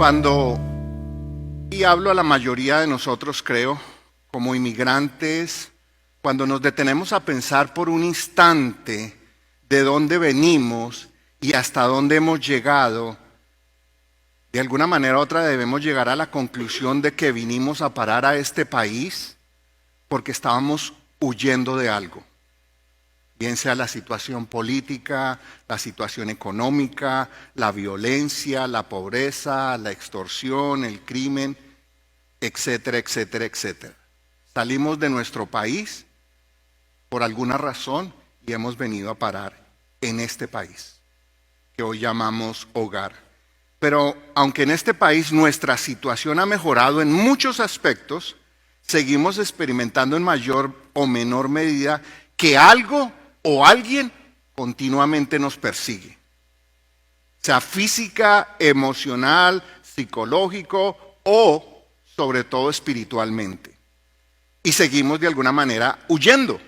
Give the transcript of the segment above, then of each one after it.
Cuando, y hablo a la mayoría de nosotros creo, como inmigrantes, cuando nos detenemos a pensar por un instante de dónde venimos y hasta dónde hemos llegado, de alguna manera u otra debemos llegar a la conclusión de que vinimos a parar a este país porque estábamos huyendo de algo. Bien sea la situación política, la situación económica, la violencia, la pobreza, la extorsión, el crimen, etcétera, etcétera, etcétera. Salimos de nuestro país por alguna razón y hemos venido a parar en este país, que hoy llamamos hogar. Pero aunque en este país nuestra situación ha mejorado en muchos aspectos, seguimos experimentando en mayor o menor medida que algo o alguien continuamente nos persigue. Sea física, emocional, psicológico o sobre todo espiritualmente. Y seguimos de alguna manera huyendo.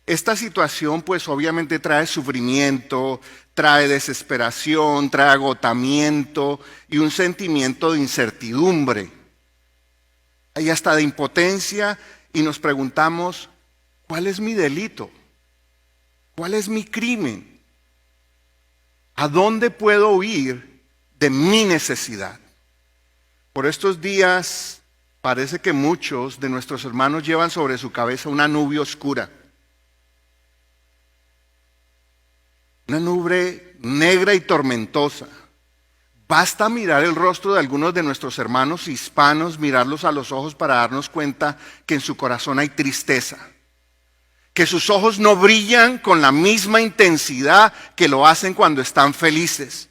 Esta situación pues obviamente trae sufrimiento, trae desesperación, trae agotamiento y un sentimiento de incertidumbre. Hay hasta de impotencia y nos preguntamos, ¿cuál es mi delito? ¿Cuál es mi crimen? ¿A dónde puedo huir de mi necesidad? Por estos días parece que muchos de nuestros hermanos llevan sobre su cabeza una nube oscura. Una nube negra y tormentosa. Basta mirar el rostro de algunos de nuestros hermanos hispanos, mirarlos a los ojos para darnos cuenta que en su corazón hay tristeza. Que sus ojos no brillan con la misma intensidad que lo hacen cuando están felices.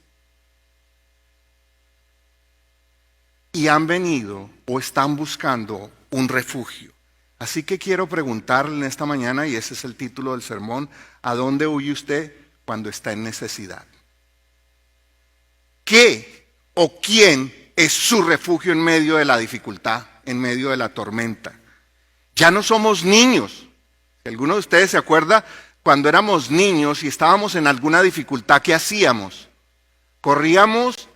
Y han venido o están buscando un refugio. Así que quiero preguntarle en esta mañana, y ese es el título del sermón, ¿a dónde huye usted cuando está en necesidad? ¿Qué o quién es su refugio en medio de la dificultad, en medio de la tormenta? Ya no somos niños. Si alguno de ustedes se acuerda, cuando éramos niños y estábamos en alguna dificultad, ¿qué hacíamos? Corríamos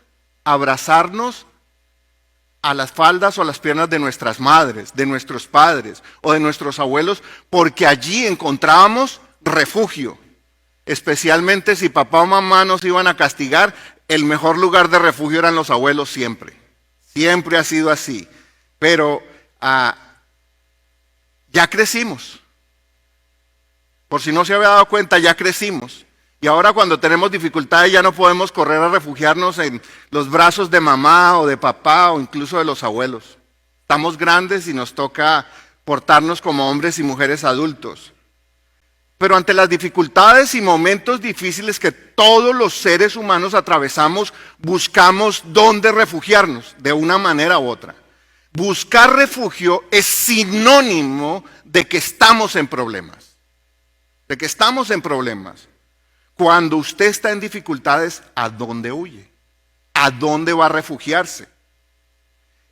a abrazarnos a las faldas o a las piernas de nuestras madres, de nuestros padres o de nuestros abuelos, porque allí encontrábamos refugio. Especialmente si papá o mamá nos iban a castigar, el mejor lugar de refugio eran los abuelos siempre. Siempre ha sido así. Pero ya crecimos. Por si no se había dado cuenta, ya crecimos. Y ahora cuando tenemos dificultades ya no podemos correr a refugiarnos en los brazos de mamá o de papá o incluso de los abuelos. Estamos grandes y nos toca portarnos como hombres y mujeres adultos. Pero ante las dificultades y momentos difíciles que todos los seres humanos atravesamos, buscamos dónde refugiarnos de una manera u otra. Buscar refugio es sinónimo de que estamos en problemas. De que estamos en problemas. Cuando usted está en dificultades, ¿a dónde huye? ¿A dónde va a refugiarse?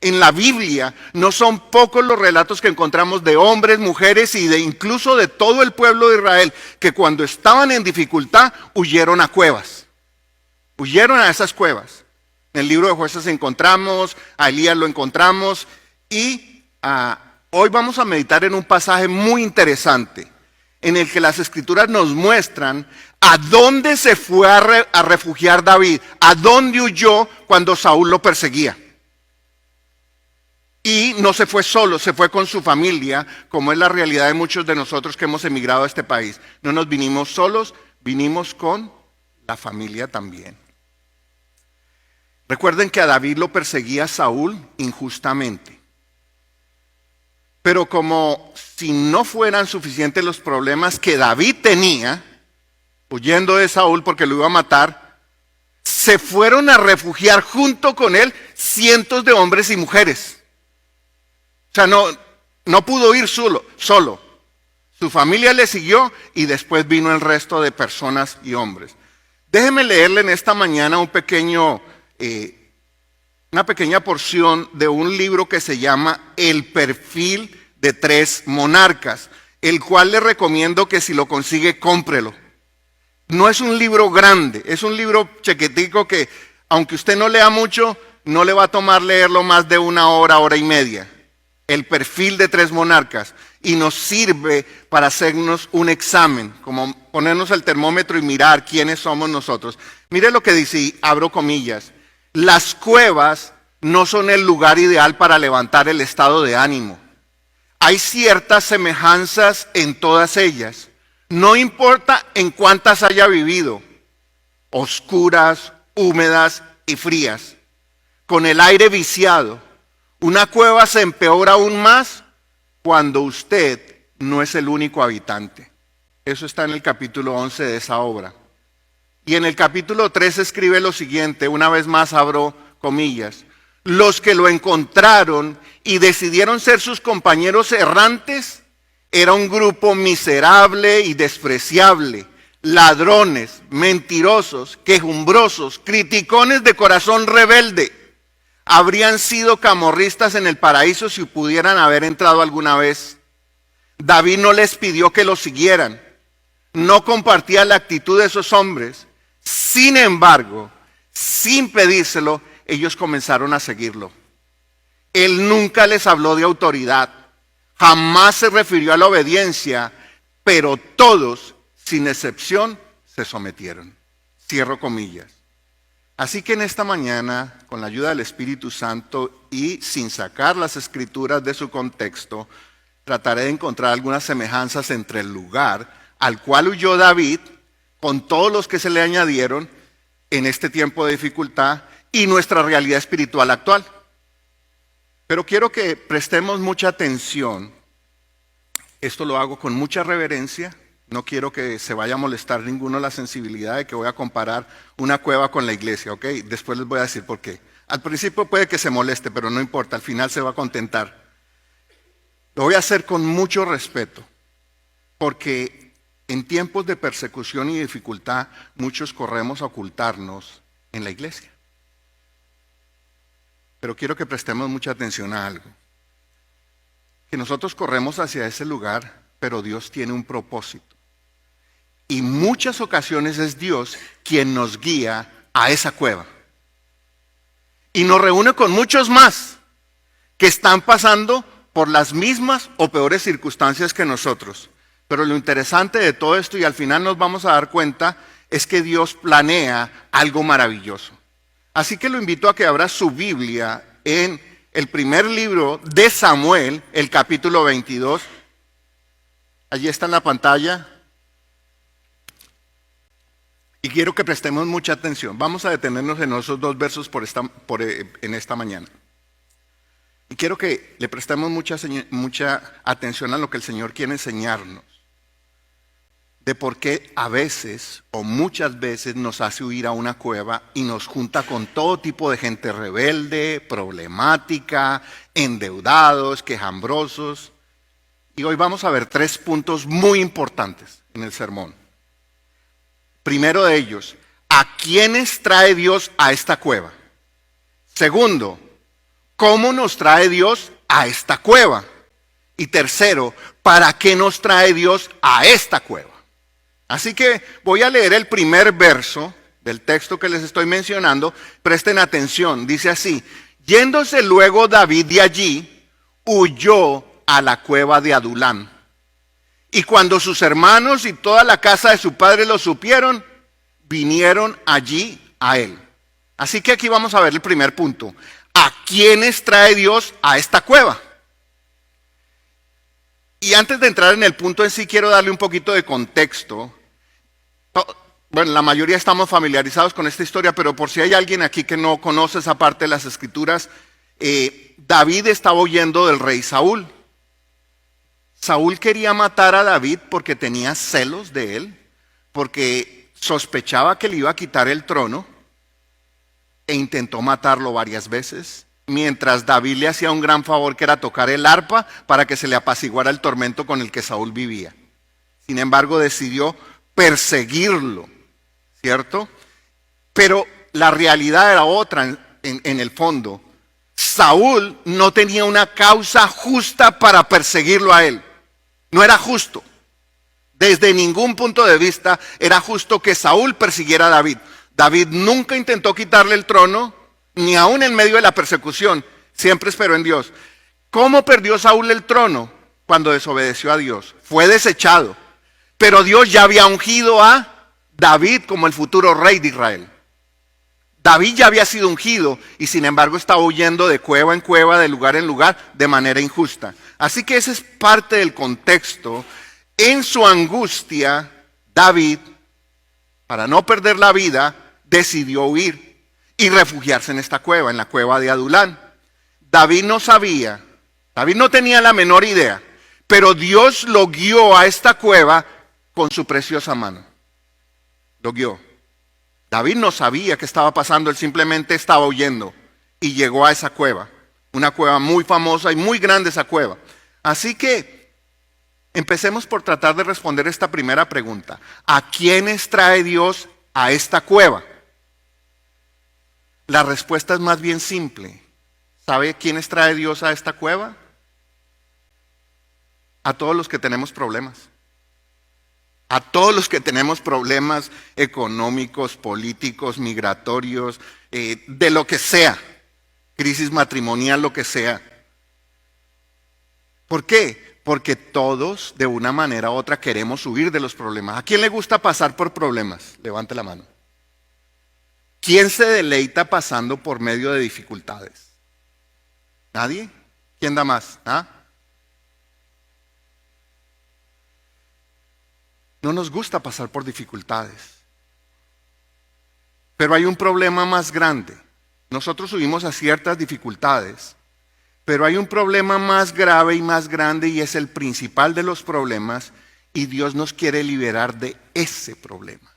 En la Biblia no son pocos los relatos que encontramos de hombres, mujeres y incluso de todo el pueblo de Israel que cuando estaban en dificultad huyeron a cuevas. Huyeron a esas cuevas. En el libro de Jueces encontramos, a Elías lo encontramos y hoy vamos a meditar en un pasaje muy interesante en el que las escrituras nos muestran a dónde se fue a refugiar David, a dónde huyó cuando Saúl lo perseguía. Y no se fue solo, se fue con su familia, como es la realidad de muchos de nosotros que hemos emigrado a este país. No nos vinimos solos, vinimos con la familia también. Recuerden que a David lo perseguía Saúl injustamente. Pero como si no fueran suficientes los problemas que David tenía, huyendo de Saúl porque lo iba a matar, se fueron a refugiar junto con él cientos de hombres y mujeres. O sea, no pudo ir solo. Su familia le siguió y después vino el resto de personas y hombres. Déjeme leerle en esta mañana una pequeña porción de un libro que se llama El perfil de 3 monarcas, el cual le recomiendo que si lo consigue, cómprelo. No es un libro grande, es un libro chiquitico que, aunque usted no lea mucho, no le va a tomar leerlo más de 1 hora, hora y media. El perfil de 3 monarcas. Y nos sirve para hacernos un examen, como ponernos el termómetro y mirar quiénes somos nosotros. Mire lo que dice, y abro comillas. Las cuevas no son el lugar ideal para levantar el estado de ánimo. Hay ciertas semejanzas en todas ellas. No importa en cuántas haya vivido, oscuras, húmedas y frías, con el aire viciado. Una cueva se empeora aún más cuando usted no es el único habitante. Eso está en el capítulo 11 de esa obra. Y en el capítulo 3 escribe lo siguiente, una vez más abro comillas. Los que lo encontraron y decidieron ser sus compañeros errantes, era un grupo miserable y despreciable, ladrones, mentirosos, quejumbrosos, criticones de corazón rebelde. Habrían sido camorristas en el paraíso si pudieran haber entrado alguna vez. David no les pidió que lo siguieran, no compartía la actitud de esos hombres. Sin embargo, sin pedírselo, ellos comenzaron a seguirlo. Él nunca les habló de autoridad, jamás se refirió a la obediencia, pero todos, sin excepción, se sometieron. Cierro comillas. Así que en esta mañana, con la ayuda del Espíritu Santo y sin sacar las escrituras de su contexto, trataré de encontrar algunas semejanzas entre el lugar al cual huyó David, con todos los que se le añadieron en este tiempo de dificultad, y nuestra realidad espiritual actual. Pero quiero que prestemos mucha atención. Esto lo hago con mucha reverencia. No quiero que se vaya a molestar ninguno la sensibilidad de que voy a comparar una cueva con la iglesia, ¿ok? Después les voy a decir por qué. Al principio puede que se moleste, pero no importa, al final se va a contentar. Lo voy a hacer con mucho respeto, porque en tiempos de persecución y dificultad, muchos corremos a ocultarnos en la iglesia. Pero quiero que prestemos mucha atención a algo. Que nosotros corremos hacia ese lugar, pero Dios tiene un propósito. Y muchas ocasiones es Dios quien nos guía a esa cueva. Y nos reúne con muchos más que están pasando por las mismas o peores circunstancias que nosotros. Pero lo interesante de todo esto, y al final nos vamos a dar cuenta, es que Dios planea algo maravilloso. Así que lo invito a que abra su Biblia en el primer libro de Samuel, el capítulo 22. Allí está en la pantalla. Y quiero que prestemos mucha atención. Vamos a detenernos en esos 2 versos en esta mañana. Y quiero que le prestemos mucha atención a lo que el Señor quiere enseñarnos. De por qué a veces o muchas veces nos hace huir a una cueva y nos junta con todo tipo de gente rebelde, problemática, endeudados, quejambrosos. Y hoy vamos a ver 3 puntos muy importantes en el sermón. Primero de ellos, ¿a quiénes trae Dios a esta cueva? Segundo, ¿cómo nos trae Dios a esta cueva? Y tercero, ¿para qué nos trae Dios a esta cueva? Así que voy a leer el primer verso del texto que les estoy mencionando. Presten atención, dice así: yéndose luego David de allí, huyó a la cueva de Adulám. Y cuando sus hermanos y toda la casa de su padre lo supieron, vinieron allí a él. Así que aquí vamos a ver el primer punto. ¿A quiénes trae Dios a esta cueva? Y antes de entrar en el punto en sí, quiero darle un poquito de contexto. Bueno, la mayoría estamos familiarizados con esta historia, pero por si hay alguien aquí que no conoce esa parte de las Escrituras, David estaba huyendo del rey Saúl. Saúl quería matar a David porque tenía celos de él, porque sospechaba que le iba a quitar el trono e intentó matarlo varias veces, mientras David le hacía un gran favor, que era tocar el arpa para que se le apaciguara el tormento con el que Saúl vivía. Sin embargo, decidió perseguirlo, ¿cierto? Pero la realidad era otra en el fondo. Saúl no tenía una causa justa para perseguirlo a él. No era justo. Desde ningún punto de vista era justo que Saúl persiguiera a David. David nunca intentó quitarle el trono. ni aún en medio de la persecución, siempre esperó en Dios. ¿Cómo perdió Saúl el trono? Cuando desobedeció a Dios. Fue desechado. Pero Dios ya había ungido a David como el futuro rey de Israel. David ya había sido ungido y sin embargo estaba huyendo de cueva en cueva, de lugar en lugar, de manera injusta. Así que ese es parte del contexto. En su angustia, David, para no perder la vida, decidió huir y refugiarse en esta cueva, en la cueva de Adulán. David no sabía, David no tenía la menor idea, pero Dios lo guió a esta cueva con su preciosa mano. Lo guió. David no sabía qué estaba pasando, él simplemente estaba huyendo y llegó a esa cueva. Una cueva muy famosa y muy grande esa cueva. Así que empecemos por tratar de responder esta primera pregunta. ¿A quiénes trae Dios a esta cueva? La respuesta es más bien simple. ¿Sabe quiénes trae Dios a esta cueva? A todos los que tenemos problemas. A todos los que tenemos problemas económicos, políticos, migratorios, de lo que sea, crisis matrimonial, lo que sea. ¿Por qué? Porque todos, de una manera u otra, queremos huir de los problemas. ¿A quién le gusta pasar por problemas? Levante la mano. ¿Quién se deleita pasando por medio de dificultades? ¿Nadie? ¿Quién da más? ¿Ah? No nos gusta pasar por dificultades. Pero hay un problema más grande. Nosotros subimos a ciertas dificultades, pero hay un problema más grave y más grande y es el principal de los problemas y Dios nos quiere liberar de ese problema.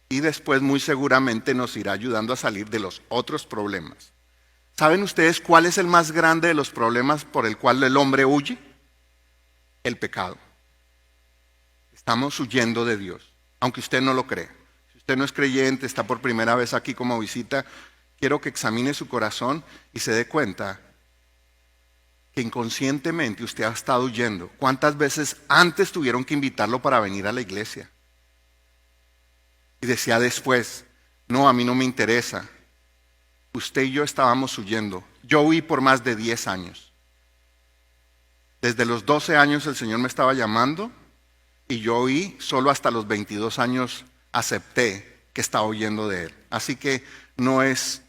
Y después muy seguramente nos irá ayudando a salir de los otros problemas. ¿Saben ustedes cuál es el más grande de los problemas por el cual el hombre huye? El pecado. Estamos huyendo de Dios, aunque usted no lo cree. Si usted no es creyente, está por primera vez aquí como visita, quiero que examine su corazón y se dé cuenta que inconscientemente usted ha estado huyendo. ¿Cuántas veces antes tuvieron que invitarlo para venir a la iglesia? Y decía después, no, a mí no me interesa. Usted y yo estábamos huyendo. Yo huí por más de 10 años. Desde los 12 años el Señor me estaba llamando. Y yo oí, solo hasta los 22 años acepté que estaba huyendo de él. Así que no es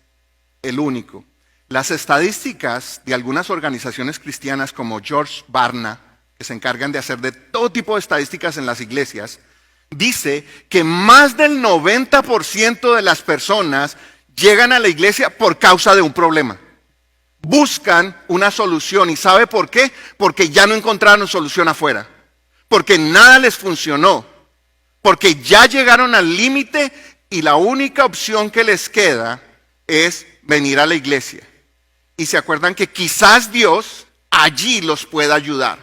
el único. Las estadísticas de algunas organizaciones cristianas como George Barna, que se encargan de hacer de todo tipo de estadísticas en las iglesias, dice que más del 90% de las personas llegan a la iglesia por causa de un problema. Buscan una solución. ¿Y sabe por qué? Porque ya no encontraron solución afuera. Porque nada les funcionó, porque ya llegaron al límite y la única opción que les queda es venir a la iglesia. Y se acuerdan que quizás Dios allí los pueda ayudar.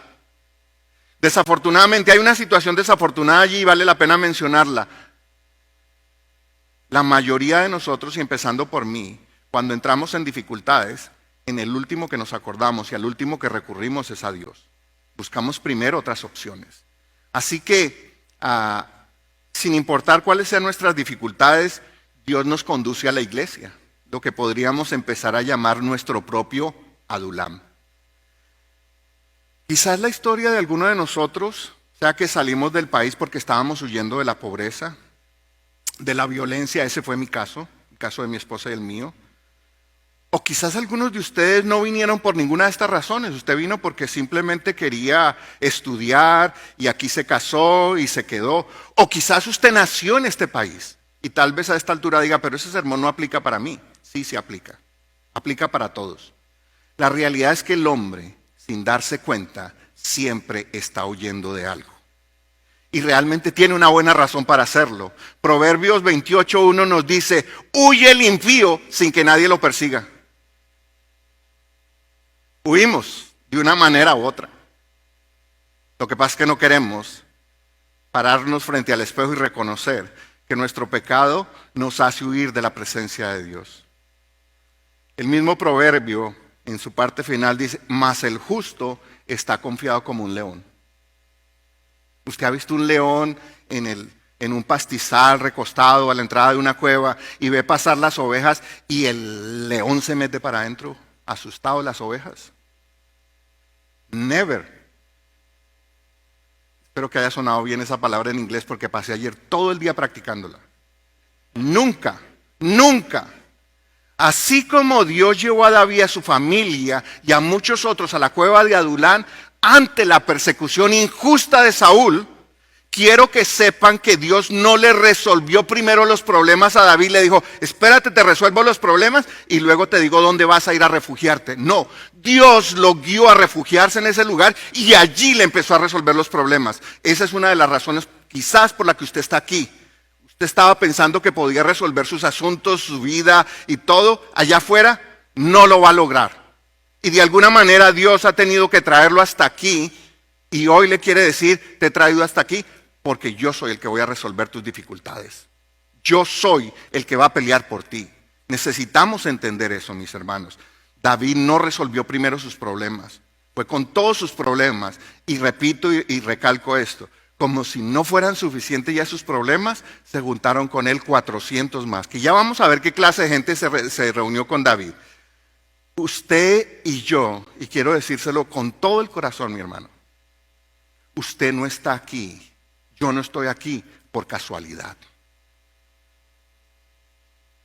Desafortunadamente hay una situación desafortunada allí y vale la pena mencionarla. La mayoría de nosotros, y empezando por mí, cuando entramos en dificultades, en el último que nos acordamos y al último que recurrimos es a Dios. Buscamos primero otras opciones. Así que, sin importar cuáles sean nuestras dificultades, Dios nos conduce a la iglesia, lo que podríamos empezar a llamar nuestro propio Adulam. Quizás la historia de alguno de nosotros sea que salimos del país porque estábamos huyendo de la pobreza, de la violencia. Ese fue mi caso, el caso de mi esposa y el mío. O quizás algunos de ustedes no vinieron por ninguna de estas razones. Usted vino porque simplemente quería estudiar y aquí se casó y se quedó. O quizás usted nació en este país y tal vez a esta altura diga, pero ese sermón no aplica para mí. Sí, sí aplica. Aplica para todos. La realidad es que el hombre, sin darse cuenta, siempre está huyendo de algo. Y realmente tiene una buena razón para hacerlo. Proverbios 28:1 nos dice, huye el impío sin que nadie lo persiga. Huimos de una manera u otra. Lo que pasa es que no queremos pararnos frente al espejo y reconocer que nuestro pecado nos hace huir de la presencia de Dios. El mismo proverbio en su parte final dice, mas el justo está confiado como un león. ¿Usted ha visto un león en en un pastizal recostado a la entrada de una cueva y ve pasar las ovejas y el león se mete para adentro, asustado las ovejas? Never. Espero que haya sonado bien esa palabra en inglés porque pasé ayer todo el día practicándola. Nunca, nunca. Así como Dios llevó a David, a su familia y a muchos otros a la cueva de Adulán ante la persecución injusta de Saúl, quiero que sepan que Dios no le resolvió primero los problemas a David. Le dijo, espérate, te resuelvo los problemas y luego te digo dónde vas a ir a refugiarte. No, Dios lo guió a refugiarse en ese lugar y allí le empezó a resolver los problemas. Esa es una de las razones quizás por la que usted está aquí. Usted estaba pensando que podía resolver sus asuntos, su vida y todo allá afuera. No lo va a lograr. Y de alguna manera Dios ha tenido que traerlo hasta aquí. Y hoy le quiere decir, te he traído hasta aquí porque yo soy el que voy a resolver tus dificultades. Yo soy el que va a pelear por ti. Necesitamos entender eso, mis hermanos. David no resolvió primero sus problemas. Fue con todos sus problemas. Y repito y recalco esto. Como si no fueran suficientes ya sus problemas, se juntaron con él 400 más. Que ya vamos a ver qué clase de gente se reunió con David. Usted y yo, y quiero decírselo con todo el corazón, mi hermano, usted no está aquí, yo no estoy aquí por casualidad.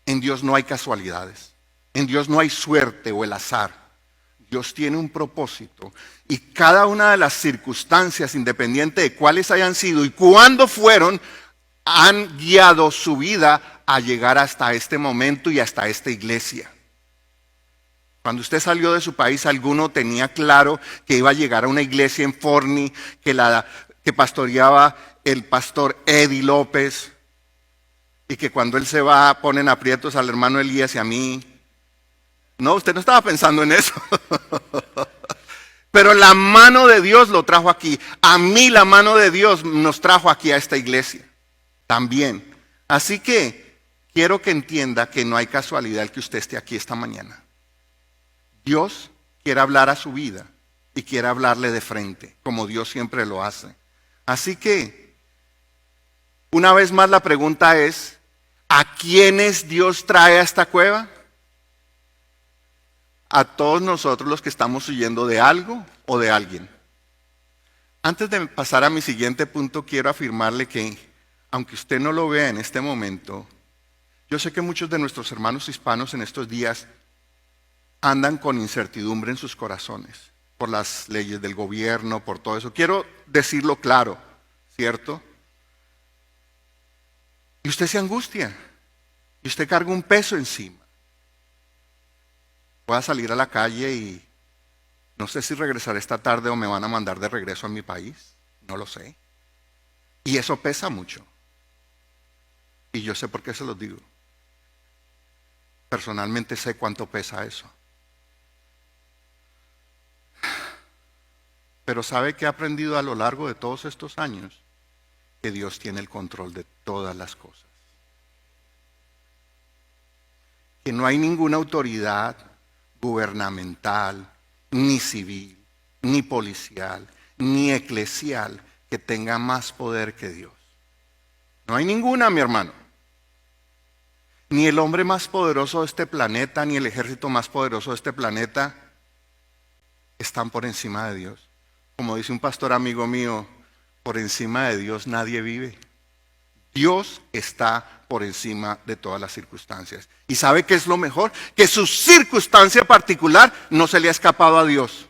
En Dios no hay casualidades, en Dios no hay suerte o el azar. Dios tiene un propósito y cada una de las circunstancias, independiente de cuáles hayan sido y cuándo fueron, han guiado su vida a llegar hasta este momento y hasta esta iglesia. Cuando usted salió de su país, alguno tenía claro que iba a llegar a una iglesia en Forney, que pastoreaba el pastor Eddie López, y que cuando él se va ponen aprietos al hermano Elías y a mí. No, usted no estaba pensando en eso. Pero la mano de Dios lo trajo aquí. A mí la mano de Dios nos trajo aquí a esta iglesia también. Así que quiero que entienda que no hay casualidad el que usted esté aquí esta mañana. Dios quiere hablar a su vida y quiere hablarle de frente, como Dios siempre lo hace. Así que, una vez más la pregunta es, ¿a quiénes Dios trae a esta cueva? A todos nosotros los que estamos huyendo de algo o de alguien. Antes de pasar a mi siguiente punto, quiero afirmarle que, aunque usted no lo vea en este momento, yo sé que muchos de nuestros hermanos hispanos en estos días andan con incertidumbre en sus corazones, por las leyes del gobierno, por todo eso. Quiero decirlo claro, ¿cierto? Y usted se angustia, y usted carga un peso encima. Voy a salir a la calle y no sé si regresaré esta tarde o me van a mandar de regreso a mi país. No lo sé. Y eso pesa mucho. Y yo sé por qué se los digo. Personalmente sé cuánto pesa eso. Pero ¿sabe qué he aprendido a lo largo de todos estos años? Que Dios tiene el control de todas las cosas. Que no hay ninguna autoridad gubernamental, ni civil, ni policial, ni eclesial que tenga más poder que Dios. No hay ninguna, mi hermano. Ni el hombre más poderoso de este planeta, ni el ejército más poderoso de este planeta están por encima de Dios. Como dice un pastor amigo mío, por encima de Dios nadie vive. Dios está por encima de todas las circunstancias. ¿Y sabe qué es lo mejor? Que su circunstancia particular no se le ha escapado a Dios.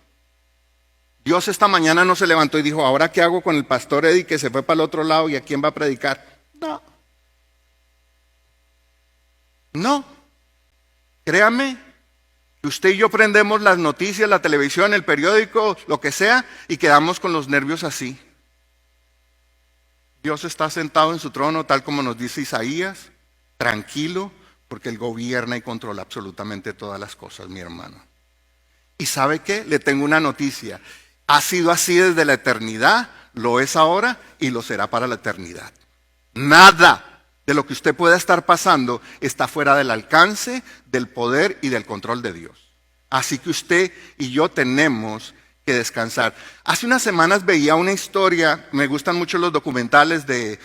Dios esta mañana no se levantó y dijo, ¿ahora qué hago con el pastor Eddie que se fue para el otro lado y a quién va a predicar? No. No. Créame que usted y yo prendemos las noticias, la televisión, el periódico, lo que sea, y quedamos con los nervios así. Dios está sentado en su trono, tal como nos dice Isaías, tranquilo, porque Él gobierna y controla absolutamente todas las cosas, mi hermano. ¿Y sabe qué? Le tengo una noticia. Ha sido así desde la eternidad, lo es ahora y lo será para la eternidad. Nada de lo que usted pueda estar pasando está fuera del alcance, del poder y del control de Dios. Así que usted y yo tenemos que descansar. Hace unas semanas veía una historia, me gustan mucho los documentales de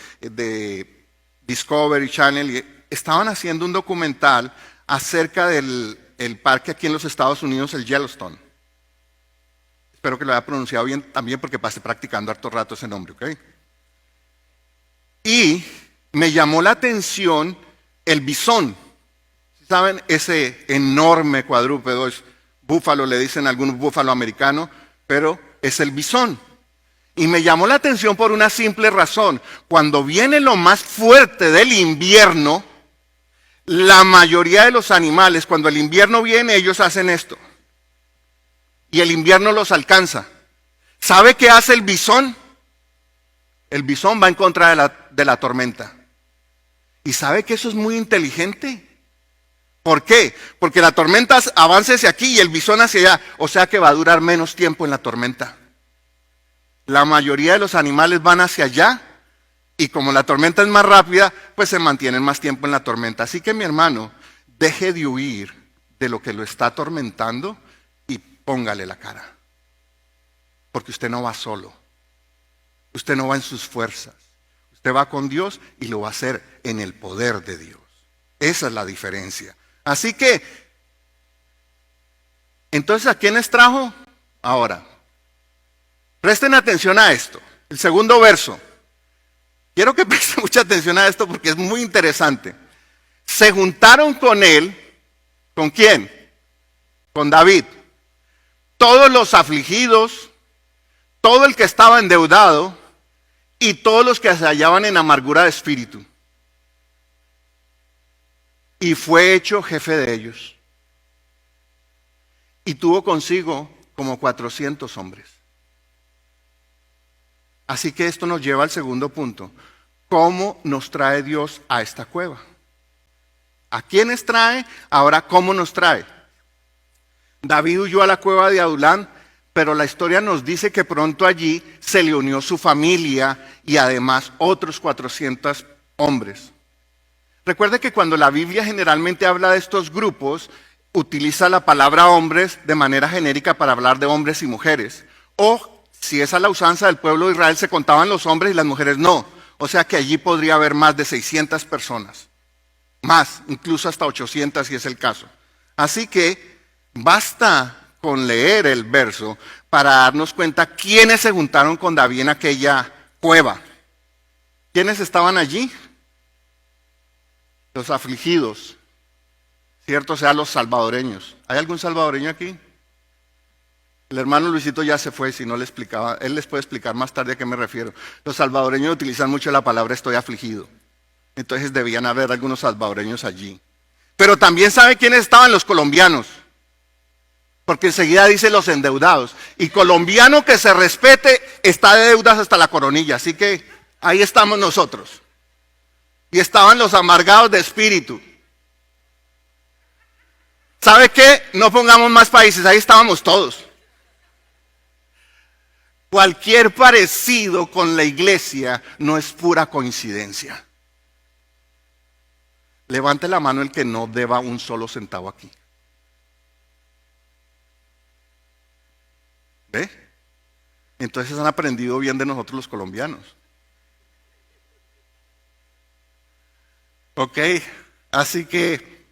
Discovery Channel, y estaban haciendo un documental acerca del el parque aquí en los Estados Unidos, el Yellowstone. Espero que lo haya pronunciado bien también porque pasé practicando harto rato ese nombre, ¿ok? Y me llamó la atención el bisón. ¿Saben? Ese enorme cuadrúpedo, es búfalo, le dicen algunos búfalo americano, pero es el bisón. Y me llamó la atención por una simple razón. Cuando viene lo más fuerte del invierno, la mayoría de los animales, cuando el invierno viene, ellos hacen esto. Y el invierno los alcanza. ¿Sabe qué hace el bisón? El bisón va en contra de la tormenta. ¿Y sabe que eso es muy inteligente? ¿Por qué? Porque la tormenta avanza hacia aquí y el bisón hacia allá. O sea que va a durar menos tiempo en la tormenta. La mayoría de los animales van hacia allá y como la tormenta es más rápida, pues se mantienen más tiempo en la tormenta. Así que mi hermano, deje de huir de lo que lo está atormentando y póngale la cara. Porque usted no va solo. Usted no va en sus fuerzas. Usted va con Dios y lo va a hacer en el poder de Dios. Esa es la diferencia. Así que, entonces, ¿a quiénes trajo? Ahora, presten atención a esto. El segundo verso. Quiero que presten mucha atención a esto porque es muy interesante. Se juntaron con él. ¿Con quién? Con David. Todos los afligidos, todo el que estaba endeudado y todos los que se hallaban en amargura de espíritu. Y fue hecho jefe de ellos. Y tuvo consigo como 400 hombres. Así que esto nos lleva al segundo punto. ¿Cómo nos trae Dios a esta cueva? ¿A quiénes trae? Ahora, ¿cómo nos trae? David huyó a la cueva de Adulán, pero la historia nos dice que pronto allí se le unió su familia y además otros 400 hombres. Recuerde que cuando la Biblia generalmente habla de estos grupos, utiliza la palabra hombres de manera genérica para hablar de hombres y mujeres. O si esa es la usanza del pueblo de Israel, se contaban los hombres y las mujeres no. O sea que allí podría haber más de 600 personas. Más, incluso hasta 800 si es el caso. Así que basta con leer el verso para darnos cuenta quiénes se juntaron con David en aquella cueva. ¿Quiénes estaban allí? Los afligidos, ¿cierto? O sea, los salvadoreños. ¿Hay algún salvadoreño aquí? El hermano Luisito ya se fue, si no le explicaba. Él les puede explicar más tarde a qué me refiero. Los salvadoreños utilizan mucho la palabra estoy afligido. Entonces debían haber algunos salvadoreños allí. Pero también sabe quiénes estaban los colombianos. Porque enseguida dice los endeudados. Y colombiano que se respete está de deudas hasta la coronilla. Así que ahí estamos nosotros. Y estaban los amargados de espíritu. ¿Sabe qué? No pongamos más países, ahí estábamos todos. Cualquier parecido con la iglesia no es pura coincidencia. Levante la mano el que no deba un solo centavo aquí. ¿Ve? Entonces han aprendido bien de nosotros los colombianos. Ok, así que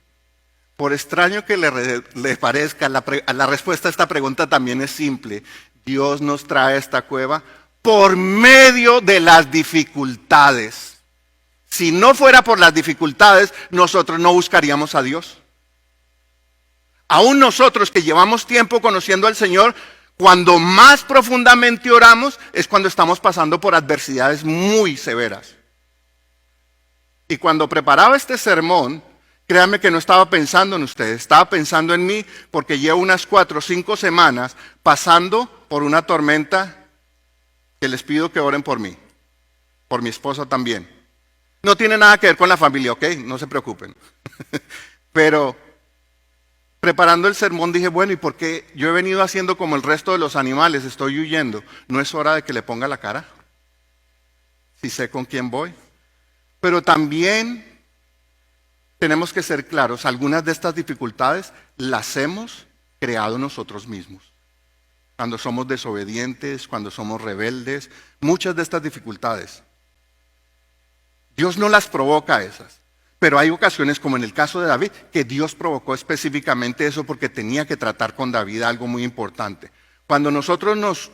por extraño que le parezca, la respuesta a esta pregunta también es simple. Dios nos trae a esta cueva por medio de las dificultades. Si no fuera por las dificultades, nosotros no buscaríamos a Dios. Aún nosotros que llevamos tiempo conociendo al Señor, cuando más profundamente oramos es cuando estamos pasando por adversidades muy severas. Y cuando preparaba este sermón, créanme que no estaba pensando en ustedes, estaba pensando en mí porque llevo unas 4 o 5 semanas pasando por una tormenta que les pido que oren por mí, por mi esposa también. No tiene nada que ver con la familia, ¿ok? No se preocupen. Pero preparando el sermón dije, bueno, ¿y por qué yo he venido haciendo como el resto de los animales? Estoy huyendo. ¿No es hora de que le ponga la cara? Si sé con quién voy. Pero también tenemos que ser claros, algunas de estas dificultades las hemos creado nosotros mismos. Cuando somos desobedientes, cuando somos rebeldes, muchas de estas dificultades. Dios no las provoca esas. Pero hay ocasiones, como en el caso de David, que Dios provocó específicamente eso porque tenía que tratar con David algo muy importante. Cuando nosotros nos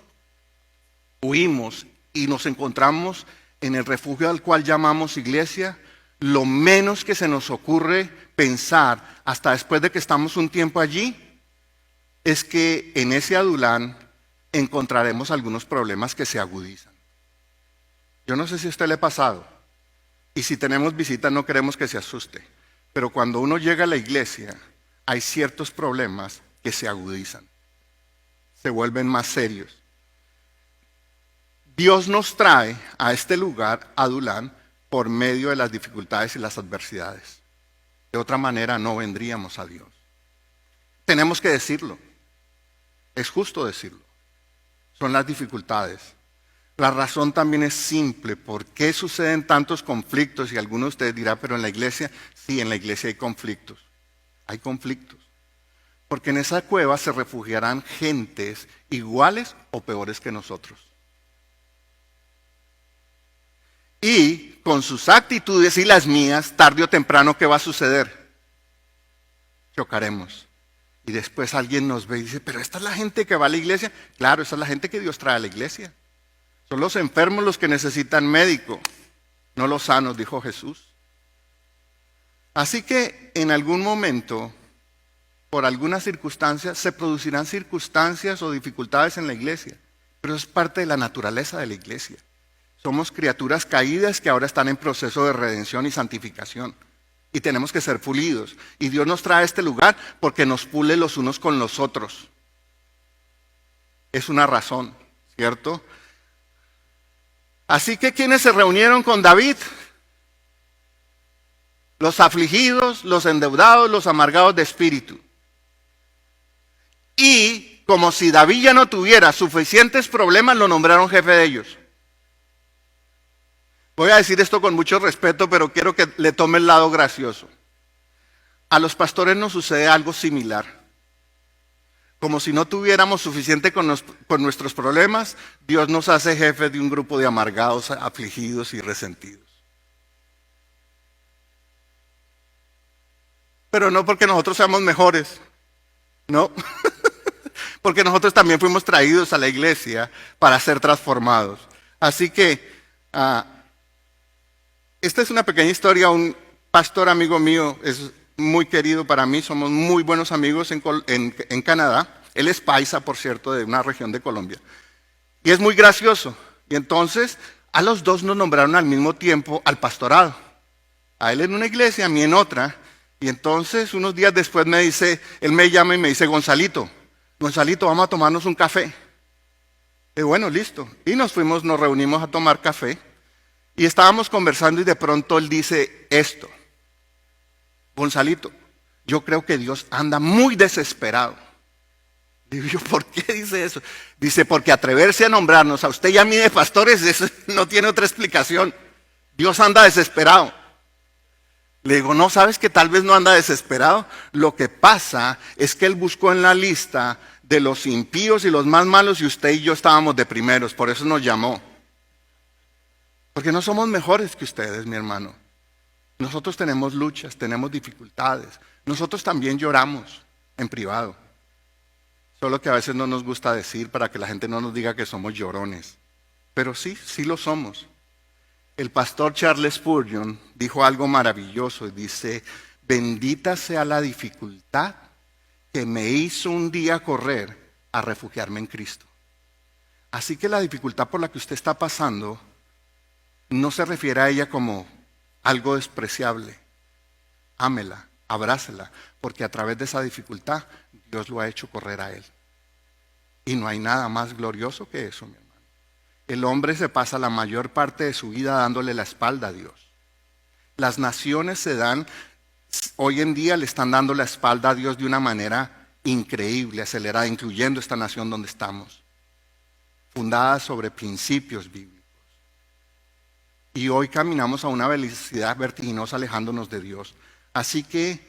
huimos y nos encontramos en el refugio al cual llamamos iglesia, lo menos que se nos ocurre pensar hasta después de que estamos un tiempo allí es que en ese Adulán encontraremos algunos problemas que se agudizan. Yo no sé si a usted le ha pasado, y si tenemos visita no queremos que se asuste, pero cuando uno llega a la iglesia hay ciertos problemas que se agudizan, se vuelven más serios. Dios nos trae a este lugar, Adulán, por medio de las dificultades y las adversidades. De otra manera no vendríamos a Dios. Tenemos que decirlo. Es justo decirlo. Son las dificultades. La razón también es simple. ¿Por qué suceden tantos conflictos? Y alguno de ustedes dirá, pero en la iglesia, sí, en la iglesia hay conflictos. Hay conflictos. Porque en esa cueva se refugiarán gentes iguales o peores que nosotros. Y con sus actitudes y las mías, tarde o temprano, ¿qué va a suceder? Chocaremos. Y después alguien nos ve y dice, pero esta es la gente que va a la iglesia. Claro, esa es la gente que Dios trae a la iglesia. Son los enfermos los que necesitan médico, no los sanos, dijo Jesús. Así que en algún momento, por algunas circunstancias, se producirán circunstancias o dificultades en la iglesia. Pero es parte de la naturaleza de la iglesia. Somos criaturas caídas que ahora están en proceso de redención y santificación. Y tenemos que ser pulidos. Y Dios nos trae a este lugar porque nos pule los unos con los otros. Es una razón, ¿cierto? Así que ¿quiénes se reunieron con David? Los afligidos, los endeudados, los amargados de espíritu. Y como si David ya no tuviera suficientes problemas, lo nombraron jefe de ellos. Voy a decir esto con mucho respeto, pero quiero que le tome el lado gracioso. A los pastores nos sucede algo similar. Como si no tuviéramos suficiente con nuestros problemas, Dios nos hace jefes de un grupo de amargados, afligidos y resentidos. Pero no porque nosotros seamos mejores, no. Porque nosotros también fuimos traídos a la iglesia para ser transformados. Así que esta es una pequeña historia. Un pastor amigo mío es muy querido para mí, somos muy buenos amigos en Canadá. Él es paisa, por cierto, de una región de Colombia. Y es muy gracioso. Y entonces a los dos nos nombraron al mismo tiempo al pastorado. A él en una iglesia, a mí en otra. Y entonces unos días después él me llama y me dice, Gonzalito, vamos a tomarnos un café. Y bueno, listo. Y nos reunimos a tomar café. Y estábamos conversando y de pronto él dice esto. Gonzalito, yo creo que Dios anda muy desesperado. Digo yo, ¿por qué dice eso? Dice, porque atreverse a nombrarnos a usted y a mí de pastores, eso no tiene otra explicación. Dios anda desesperado. Le digo, no, ¿sabes que tal vez no anda desesperado? Lo que pasa es que él buscó en la lista de los impíos y los más malos y usted y yo estábamos de primeros, por eso nos llamó. Porque no somos mejores que ustedes, mi hermano. Nosotros tenemos luchas, tenemos dificultades. Nosotros también lloramos en privado. Solo que a veces no nos gusta decir para que la gente no nos diga que somos llorones. Pero sí lo somos. El pastor Charles Spurgeon dijo algo maravilloso y dice, bendita sea la dificultad que me hizo un día correr a refugiarme en Cristo. Así que la dificultad por la que usted está pasando no se refiere a ella como algo despreciable. Ámela, abrácela, porque a través de esa dificultad Dios lo ha hecho correr a él. Y no hay nada más glorioso que eso, mi hermano. El hombre se pasa la mayor parte de su vida dándole la espalda a Dios. Las naciones hoy en día le están dando la espalda a Dios de una manera increíble, acelerada, incluyendo esta nación donde estamos, fundada sobre principios bíblicos. Y hoy caminamos a una velocidad vertiginosa alejándonos de Dios. Así que,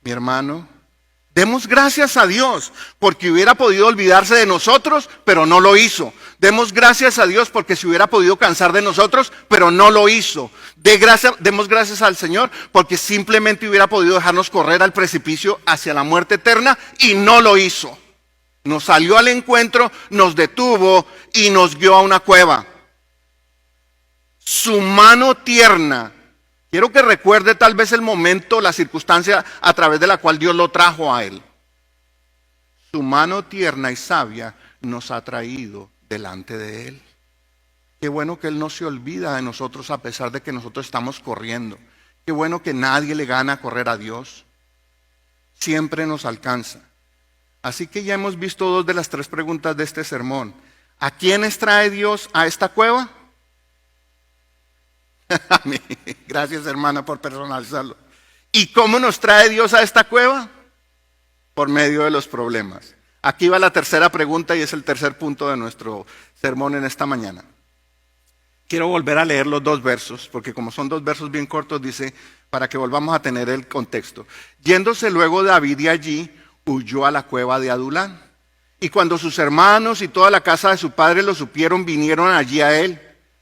mi hermano, Demos gracias a Dios porque hubiera podido olvidarse de nosotros, pero no lo hizo. Demos gracias a Dios porque se hubiera podido cansar de nosotros, pero no lo hizo. Demos gracias al Señor porque simplemente hubiera podido dejarnos correr al precipicio hacia la muerte eterna y no lo hizo. Nos salió al encuentro, nos detuvo y nos guió a una cueva. Su mano tierna. Quiero que recuerde tal vez el momento, la circunstancia a través de la cual Dios lo trajo a él. Su mano tierna y sabia nos ha traído delante de él. Qué bueno que él no se olvida de nosotros a pesar de que nosotros estamos corriendo. Qué bueno que nadie le gana a correr a Dios. Siempre nos alcanza. Así que ya hemos visto 2 de las 3 preguntas de este sermón. ¿A quiénes trae Dios a esta cueva? Gracias, hermana, por personalizarlo. ¿Y cómo nos trae Dios a esta cueva? Por medio de los problemas. Aquí va la tercera pregunta y es el tercer punto de nuestro sermón en esta mañana. Quiero volver a leer los 2 versos, porque como son 2 versos bien cortos, dice, para que volvamos a tener el contexto. Yéndose luego David de allí, huyó a la cueva de Adulán. Y cuando sus hermanos y toda la casa de su padre lo supieron, vinieron allí a él.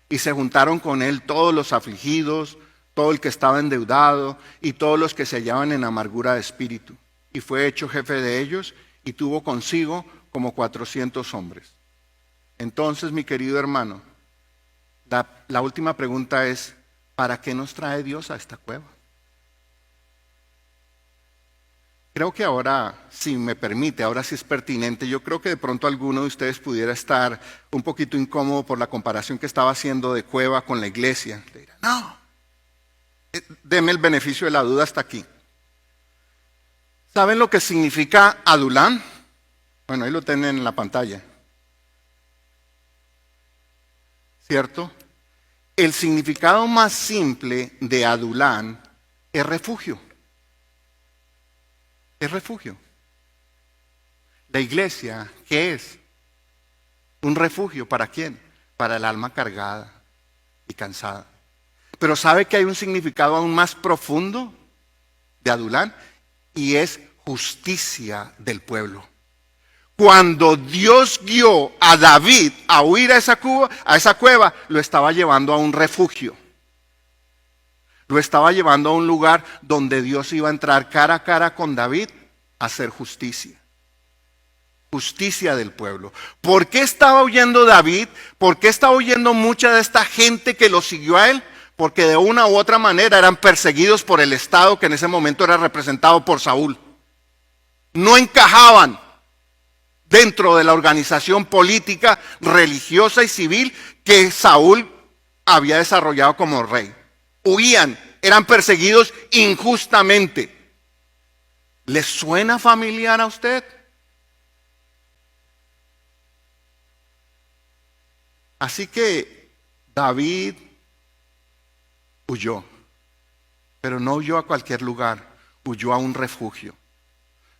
Y se juntaron con él todos los afligidos, todo el que estaba endeudado y todos los que se hallaban en amargura de espíritu. Y fue hecho jefe de ellos y tuvo consigo como 400 hombres. Entonces, mi querido hermano, la última pregunta es, ¿para qué nos trae Dios a esta cueva? Creo que ahora, si me permite, ahora sí es pertinente. Yo creo que de pronto alguno de ustedes pudiera estar un poquito incómodo por la comparación que estaba haciendo de cueva con la iglesia. Le dirán, no, deme el beneficio de la duda hasta aquí. ¿Saben lo que significa Adulán? Bueno, ahí lo tienen en la pantalla. ¿Cierto? El significado más simple de Adulán es refugio. Es refugio. La iglesia, ¿qué es? Un refugio, ¿para quién? Para el alma cargada y cansada. Pero ¿sabe que hay un significado aún más profundo de Adulán? Y es justicia del pueblo. Cuando Dios guió a David a huir a esa cueva, lo estaba llevando a un refugio. Lo estaba llevando a un lugar donde Dios iba a entrar cara a cara con David a hacer justicia. Justicia del pueblo. ¿Por qué estaba huyendo David? ¿Por qué estaba huyendo mucha de esta gente que lo siguió a él? Porque de una u otra manera eran perseguidos por el Estado que en ese momento era representado por Saúl. No encajaban dentro de la organización política, religiosa y civil que Saúl había desarrollado como rey. Huían, eran perseguidos injustamente. ¿Les suena familiar a usted? Así que David huyó, pero no huyó a cualquier lugar, huyó a un refugio.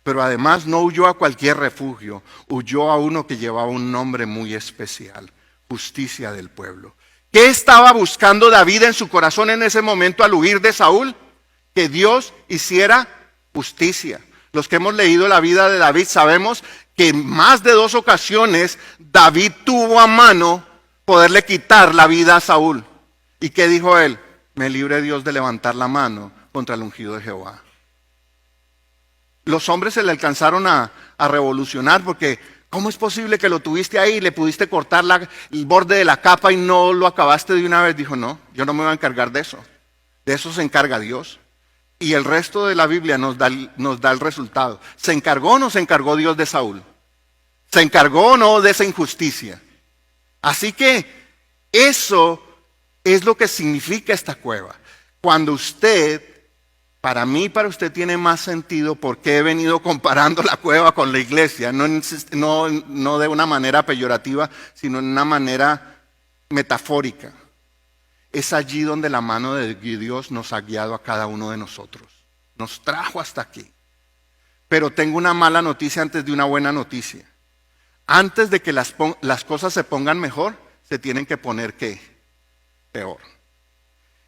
Pero además no huyó a cualquier refugio, huyó a uno que llevaba un nombre muy especial, justicia del pueblo. ¿Qué estaba buscando David en su corazón en ese momento al huir de Saúl? Que Dios hiciera justicia. Los que hemos leído la vida de David sabemos que en más de 2 ocasiones David tuvo a mano poderle quitar la vida a Saúl. ¿Y qué dijo él? Me libre Dios de levantar la mano contra el ungido de Jehová. Los hombres se le alcanzaron a revolucionar porque ¿cómo es posible que lo tuviste ahí y le pudiste cortar el borde de la capa y no lo acabaste de una vez? Dijo, no, yo no me voy a encargar de eso. De eso se encarga Dios. Y el resto de la Biblia nos da el resultado. ¿Se encargó o no se encargó Dios de Saúl? ¿Se encargó o no de esa injusticia? Así que eso es lo que significa esta cueva. Cuando usted... Para mí, para usted tiene más sentido porque he venido comparando la cueva con la iglesia, no de una manera peyorativa, sino en una manera metafórica. Es allí donde la mano de Dios nos ha guiado a cada uno de nosotros. Nos trajo hasta aquí. Pero tengo una mala noticia antes de una buena noticia. Antes de que las cosas se pongan mejor, se tienen que poner ¿qué? Peor.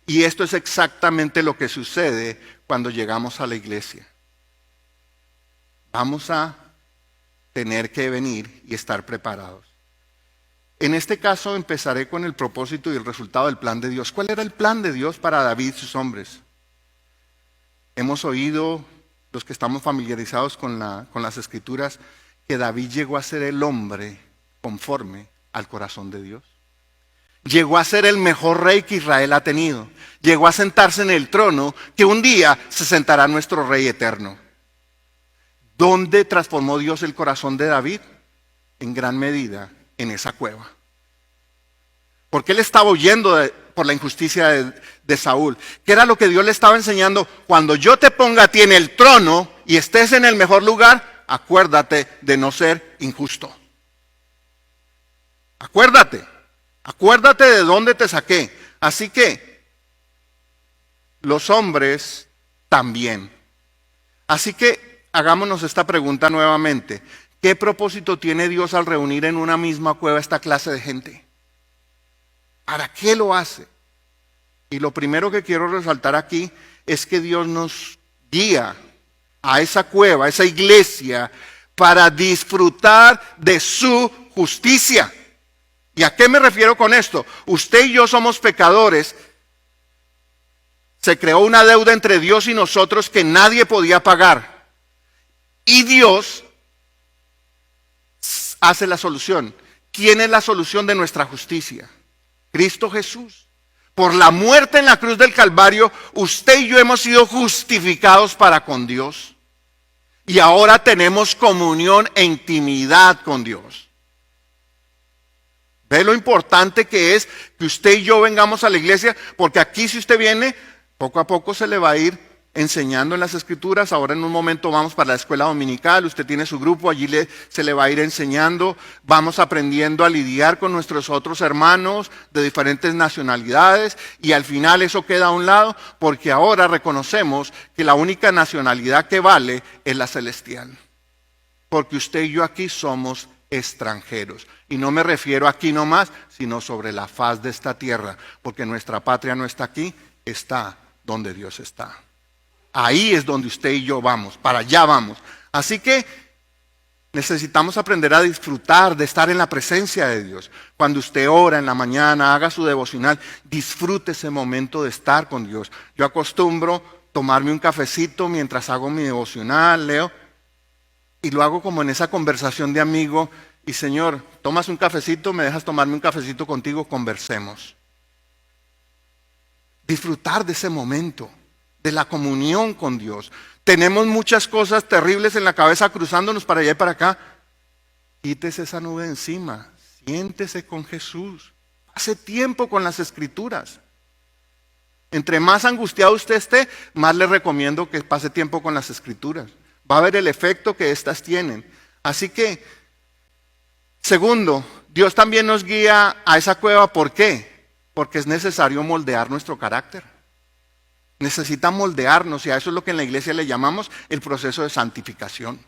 Y esto es exactamente lo que sucede cuando llegamos a la iglesia. Vamos a tener que venir y estar preparados. En este caso empezaré con el propósito y el resultado del plan de Dios. ¿Cuál era el plan de Dios para David y sus hombres? Hemos oído, los que estamos familiarizados con las Escrituras, que David llegó a ser el hombre conforme al corazón de Dios. Llegó a ser el mejor rey que Israel ha tenido. Llegó a sentarse en el trono que un día se sentará nuestro rey eterno. ¿Dónde transformó Dios el corazón de David? En gran medida en esa cueva. Porque él estaba huyendo por la injusticia de Saúl. ¿Qué era lo que Dios le estaba enseñando? Cuando yo te ponga a ti en el trono y estés en el mejor lugar, acuérdate de no ser injusto. Acuérdate de dónde te saqué. Así que los hombres también. Así que hagámonos esta pregunta nuevamente. ¿Qué propósito tiene Dios al reunir en una misma cueva esta clase de gente? ¿Para qué lo hace? Y lo primero que quiero resaltar aquí es que Dios nos guía a esa cueva, a esa iglesia, para disfrutar de su justicia. ¿Y a qué me refiero con esto? Usted y yo somos pecadores. Se creó una deuda entre Dios y nosotros que nadie podía pagar. Y Dios hace la solución. ¿Quién es la solución de nuestra justicia? Cristo Jesús. Por la muerte en la cruz del Calvario, usted y yo hemos sido justificados para con Dios. Y ahora tenemos comunión e intimidad con Dios. ¿Ve lo importante que es que usted y yo vengamos a la iglesia? Porque aquí si usted viene, poco a poco se le va a ir enseñando en las Escrituras. Ahora en un momento vamos para la escuela dominical, usted tiene su grupo, allí se le va a ir enseñando. Vamos aprendiendo a lidiar con nuestros otros hermanos de diferentes nacionalidades y al final eso queda a un lado porque ahora reconocemos que la única nacionalidad que vale es la celestial. Porque usted y yo aquí somos extranjeros. Y no me refiero aquí nomás, sino sobre la faz de esta tierra, porque nuestra patria no está aquí, está donde Dios está. Ahí es donde usted y yo vamos, para allá vamos. Así que necesitamos aprender a disfrutar de estar en la presencia de Dios. Cuando usted ora en la mañana, haga su devocional, disfrute ese momento de estar con Dios. Yo acostumbro tomarme un cafecito mientras hago mi devocional, leo, y lo hago como en esa conversación de amigo. Y Señor, tomas un cafecito, me dejas tomarme un cafecito contigo, conversemos. Disfrutar de ese momento, de la comunión con Dios. Tenemos muchas cosas terribles en la cabeza cruzándonos para allá y para acá. Quítese esa nube de encima, siéntese con Jesús. Hace tiempo con las Escrituras. Entre más angustiado usted esté, más le recomiendo que pase tiempo con las Escrituras. Va a ver el efecto que éstas tienen. Así que, segundo, Dios también nos guía a esa cueva. ¿Por qué? Porque es necesario moldear nuestro carácter. Necesita moldearnos y a eso es lo que en la iglesia le llamamos el proceso de santificación.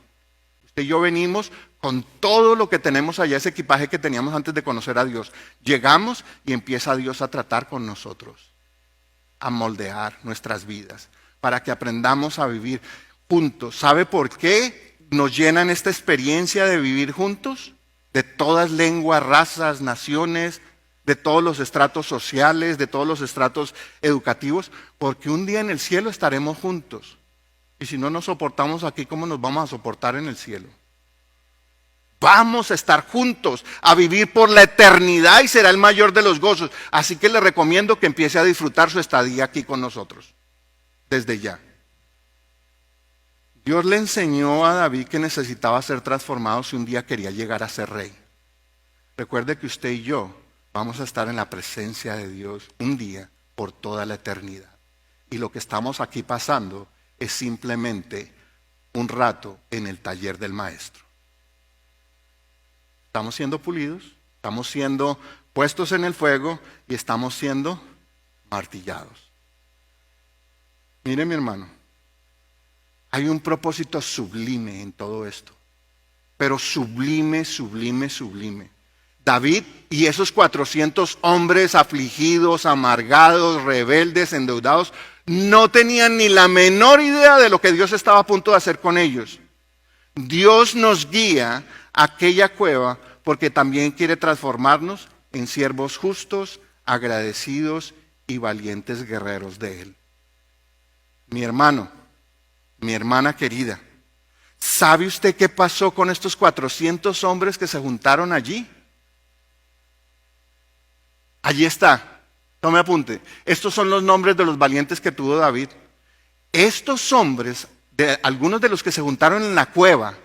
Usted y yo venimos con todo lo que tenemos allá, ese equipaje que teníamos antes de conocer a Dios. Llegamos y empieza Dios a tratar con nosotros, a moldear nuestras vidas, para que aprendamos a vivir juntos. ¿Sabe por qué nos llenan esta experiencia de vivir juntos? De todas lenguas, razas, naciones, de todos los estratos sociales, de todos los estratos educativos, porque un día en el cielo estaremos juntos. Y si no nos soportamos aquí, ¿cómo nos vamos a soportar en el cielo? Vamos a estar juntos, a vivir por la eternidad y será el mayor de los gozos. Así que le recomiendo que empiece a disfrutar su estadía aquí con nosotros, desde ya. Dios le enseñó a David que necesitaba ser transformado si un día quería llegar a ser rey. Recuerde que usted y yo vamos a estar en la presencia de Dios un día por toda la eternidad. Y lo que estamos aquí pasando es simplemente un rato en el taller del maestro. Estamos siendo pulidos, estamos siendo puestos en el fuego y estamos siendo martillados. Mire mi hermano, hay un propósito sublime en todo esto, pero sublime, sublime, sublime. David y esos 400 hombres afligidos, amargados, rebeldes, endeudados, no tenían ni la menor idea de lo que Dios estaba a punto de hacer con ellos. Dios nos guía a aquella cueva porque también quiere transformarnos en siervos justos, agradecidos y valientes guerreros de Él. Mi hermano, mi hermana querida, ¿sabe usted qué pasó con estos 400 hombres que se juntaron allí? Allí está, tome apunte. Estos son los nombres de los valientes que tuvo David. Estos hombres, algunos de los que se juntaron en la cueva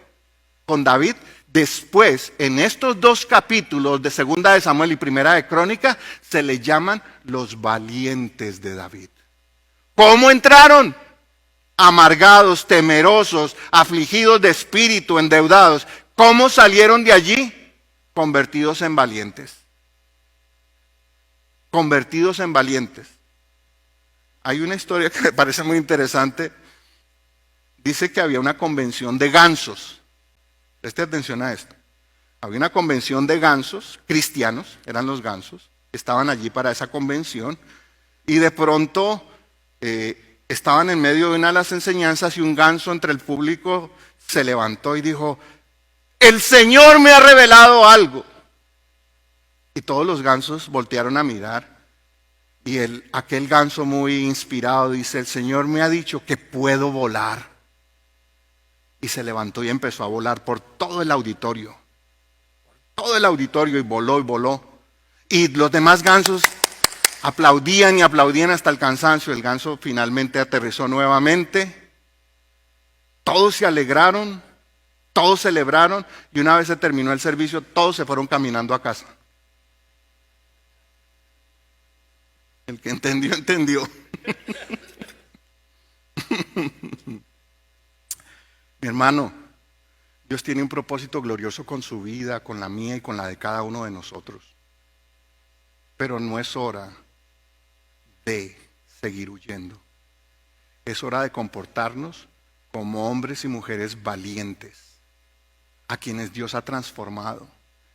con David, después, en estos 2 capítulos de Segunda de Samuel y Primera de Crónica, se les llaman los valientes de David. ¿Cómo entraron? Amargados, temerosos, afligidos de espíritu, endeudados. ¿Cómo salieron de allí? Convertidos en valientes. Convertidos en valientes. Hay una historia que me parece muy interesante. Dice que había una convención de gansos. Preste atención a esto. Había una convención de gansos, cristianos, eran los gansos, estaban allí para esa convención, y de pronto estaban en medio de una de las enseñanzas y un ganso entre el público se levantó y dijo: el Señor me ha revelado algo. Y todos los gansos voltearon a mirar, y aquel ganso muy inspirado dice: el Señor me ha dicho que puedo volar. Y se levantó y empezó a volar por todo el auditorio. Todo el auditorio, y voló y voló. Y los demás gansos aplaudían y aplaudían hasta el cansancio. El ganso finalmente aterrizó nuevamente. Todos se alegraron, todos celebraron, y una vez se terminó el servicio, todos se fueron caminando a casa. El que entendió, entendió. Mi hermano, Dios tiene un propósito glorioso con su vida, con la mía y con la de cada uno de nosotros. Pero no es hora de seguir huyendo. Es hora de comportarnos como hombres y mujeres valientes, a quienes Dios ha transformado,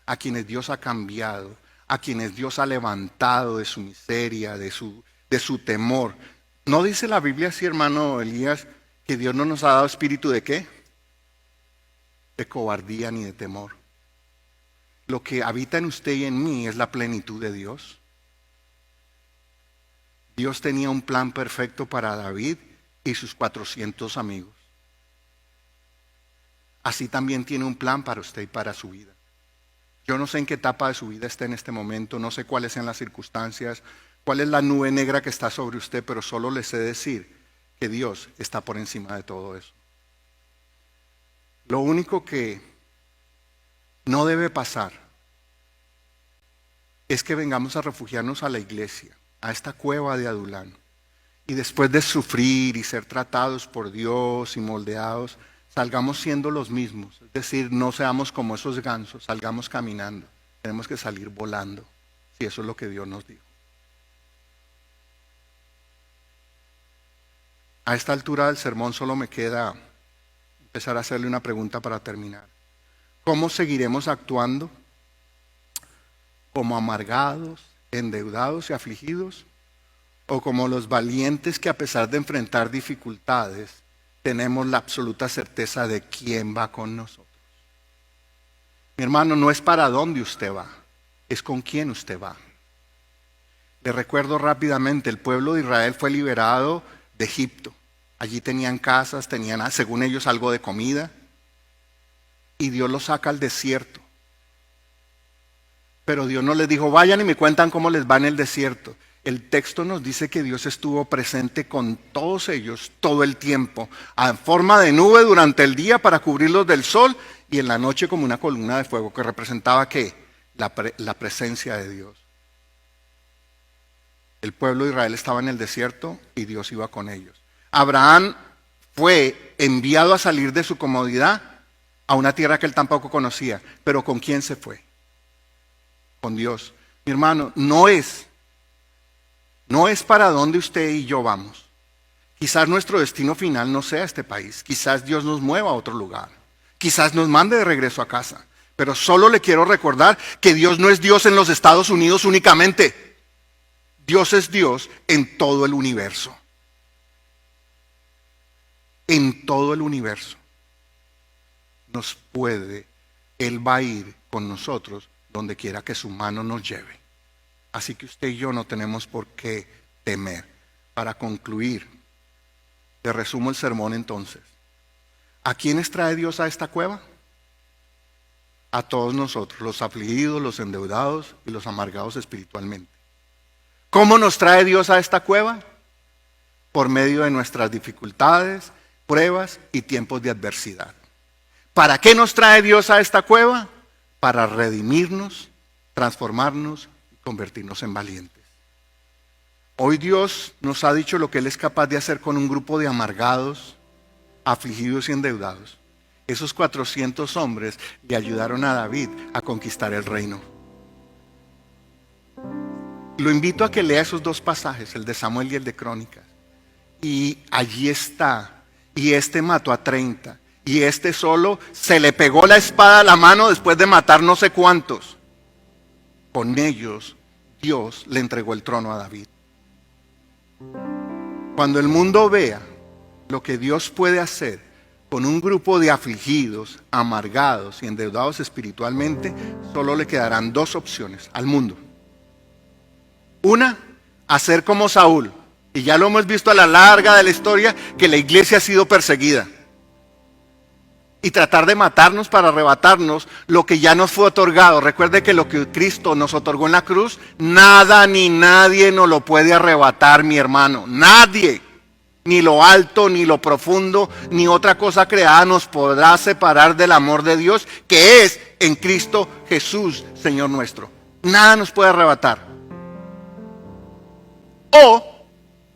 a quienes Dios ha cambiado, a quienes Dios ha levantado de su miseria, de su temor. ¿No dice la Biblia así, hermano Elías, que Dios no nos ha dado espíritu de qué? De cobardía ni de temor. Lo que habita en usted y en mí es la plenitud de Dios. Dios tenía un plan perfecto para David y sus 400 amigos. Así también tiene un plan para usted y para su vida. Yo no sé en qué etapa de su vida está en este momento, no sé cuáles sean las circunstancias, cuál es la nube negra que está sobre usted, pero solo le sé decir que Dios está por encima de todo eso. Lo único que no debe pasar es que vengamos a refugiarnos a la iglesia, a esta cueva de Adulán, y después de sufrir y ser tratados por Dios y moldeados, salgamos siendo los mismos. Es decir, no seamos como esos gansos, salgamos caminando. Tenemos que salir volando, si eso es lo que Dios nos dijo. A esta altura del sermón solo me queda empezar a hacerle una pregunta para terminar. ¿Cómo seguiremos actuando? ¿Como amargados, endeudados y afligidos? ¿O como los valientes que, a pesar de enfrentar dificultades, tenemos la absoluta certeza de quién va con nosotros? Mi hermano, no es para dónde usted va, es con quién usted va. Le recuerdo rápidamente, el pueblo de Israel fue liberado de Egipto. Allí tenían casas, tenían, según ellos, algo de comida. Y Dios los saca al desierto. Pero Dios no les dijo: vayan y me cuentan cómo les va en el desierto. El texto nos dice que Dios estuvo presente con todos ellos todo el tiempo, en forma de nube durante el día para cubrirlos del sol, y en la noche como una columna de fuego que representaba ¿qué? La presencia de Dios. El pueblo de Israel estaba en el desierto y Dios iba con ellos. Abraham fue enviado a salir de su comodidad a una tierra que él tampoco conocía. Pero ¿con quién se fue? Con Dios. Mi hermano, no es para dónde usted y yo vamos. Quizás nuestro destino final no sea este país. Quizás Dios nos mueva a otro lugar. Quizás nos mande de regreso a casa. Pero solo le quiero recordar que Dios no es Dios en los Estados Unidos únicamente. Dios es Dios en todo el universo. En todo el universo. Él va a ir con nosotros donde quiera que su mano nos lleve. Así que usted y yo no tenemos por qué temer. Para concluir, te resumo el sermón entonces. ¿A quiénes trae Dios a esta cueva? A todos nosotros, los afligidos, los endeudados y los amargados espiritualmente. ¿Cómo nos trae Dios a esta cueva? Por medio de nuestras dificultades, pruebas y tiempos de adversidad. ¿Para qué nos trae Dios a esta cueva? Para redimirnos, transformarnos y convertirnos en valientes. Hoy Dios nos ha dicho lo que Él es capaz de hacer con un grupo de amargados, afligidos y endeudados. Esos 400 hombres le ayudaron a David a conquistar el reino. Lo invito a que lea esos dos pasajes, el de Samuel y el de Crónicas. Y allí está. Y este mató a 30. Y este solo se le pegó la espada a la mano después de matar no sé cuántos. Con ellos Dios le entregó el trono a David. Cuando el mundo vea lo que Dios puede hacer con un grupo de afligidos, amargados y endeudados espiritualmente, solo le quedarán dos opciones al mundo. Una, hacer como Saúl. Y ya lo hemos visto a la larga de la historia, que la iglesia ha sido perseguida. Y tratar de matarnos para arrebatarnos lo que ya nos fue otorgado. Recuerde que lo que Cristo nos otorgó en la cruz, nada ni nadie nos lo puede arrebatar, mi hermano. Nadie. Ni lo alto, ni lo profundo, ni otra cosa creada nos podrá separar del amor de Dios, que es en Cristo Jesús, Señor nuestro. Nada nos puede arrebatar. O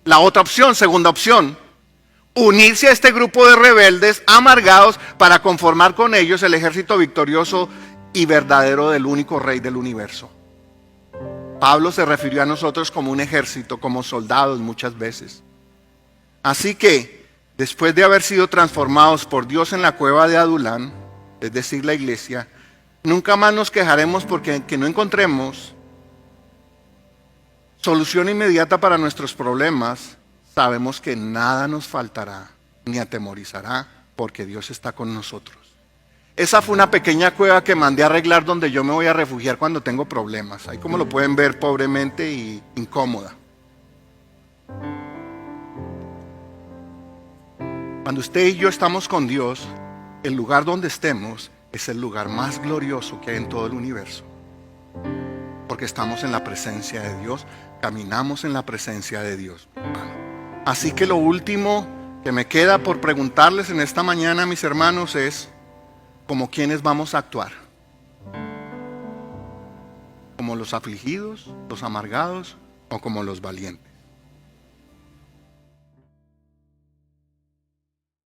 la otra opción, segunda opción, unirse a este grupo de rebeldes amargados para conformar con ellos el ejército victorioso y verdadero del único Rey del universo. Pablo se refirió a nosotros como un ejército, como soldados muchas veces. Así que, después de haber sido transformados por Dios en la cueva de Adulán, es decir, la iglesia, nunca más nos quejaremos porque no encontremos solución inmediata para nuestros problemas. Sabemos que nada nos faltará ni atemorizará porque Dios está con nosotros. Esa fue una pequeña cueva que mandé a arreglar donde yo me voy a refugiar cuando tengo problemas. Ahí como lo pueden ver, pobremente y incómoda. Cuando usted y yo estamos con Dios, el lugar donde estemos es el lugar más glorioso que hay en todo el universo. Porque estamos en la presencia de Dios, caminamos en la presencia de Dios. Así que lo último que me queda por preguntarles en esta mañana, mis hermanos, es ¿cómo quiénes vamos a actuar? ¿Como los afligidos, los amargados o como los valientes?